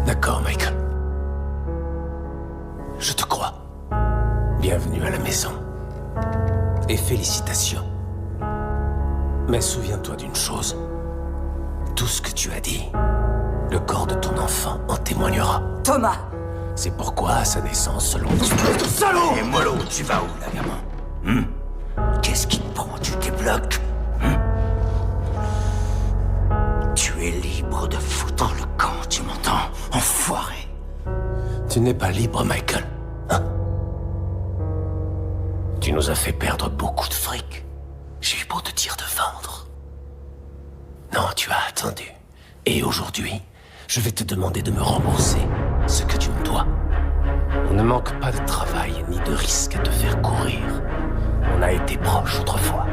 D'accord, Michael. Je te crois. Bienvenue à la maison. Et félicitations. Mais souviens-toi d'une chose. Tout ce que tu as dit, le corps de ton enfant en témoignera. Thomas! C'est pourquoi, à sa naissance, selon... Salaud! Et mollo, tu vas où, là, gamin? Qu'est-ce qui te prend? Tu débloques? Tu es libre de foutre le camp, tu m'entends? Enfoiré! Tu n'es pas libre, Michael. Hein? Tu nous as fait perdre beaucoup de fric. J'ai eu beau te dire de vendre. Non, tu as attendu. Et aujourd'hui, je vais te demander de me rembourser ce que tu me dois. On ne manque pas de travail ni de risque à te faire courir. On a été proches autrefois.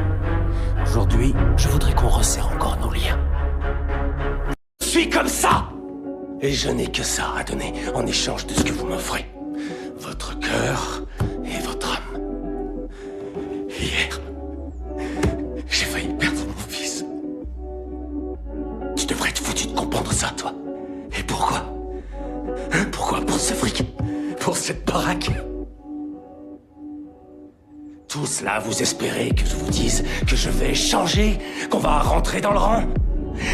Aujourd'hui, je voudrais qu'on resserre encore nos liens. Je suis comme ça! Et je n'ai que ça à donner en échange de ce que vous m'offrez. Votre cœur et votre âme. Hier, j'ai failli perdre mon fils. Tu devrais être foutu de comprendre ça, toi. Et pourquoi? Pourquoi? Pour ce fric? Pour cette baraque? Tout cela, vous espérez que je vous dise que je vais changer, qu'on va rentrer dans le rang?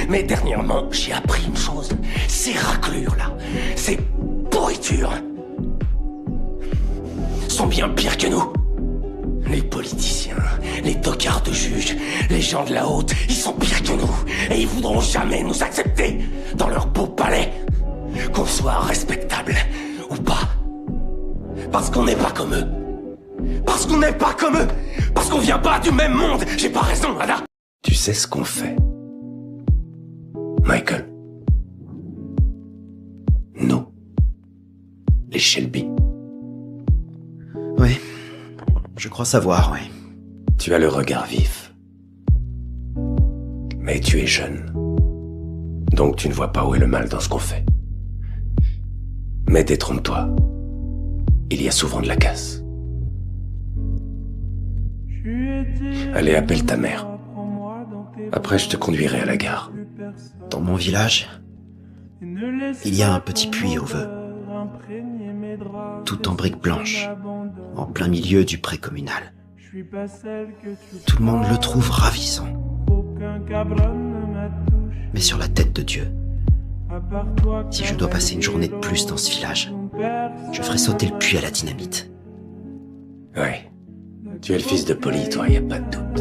Mais dernièrement, j'ai appris une chose. Ces raclures-là, ces pourritures, sont bien pires que nous. Les politiciens, les tocards de juges, les gens de la haute, ils sont pires que nous. Et ils voudront jamais nous accepter dans leur beau palais. Qu'on soit respectable ou pas. Parce qu'on n'est pas comme eux. Parce qu'on n'est pas comme eux. Parce qu'on vient pas du même monde. J'ai pas raison, Ada. Tu sais ce qu'on fait, Michael? Nous, les Shelby. Oui, je crois savoir, oui. Tu as le regard vif. Mais tu es jeune. Donc tu ne vois pas où est le mal dans ce qu'on fait. Mais détrompe-toi. Il y a souvent de la casse. Allez, appelle ta mère. Après, je te conduirai à la gare. Dans mon village, il y a un petit puits au vœu. Tout en briques blanches, en plein milieu du pré communal. Tout le monde le trouve ravissant. Mais sur la tête de Dieu, si je dois passer une journée de plus dans ce village, je ferai sauter le puits à la dynamite. Oui. Tu es le fils de Polly, toi, y a pas de doute.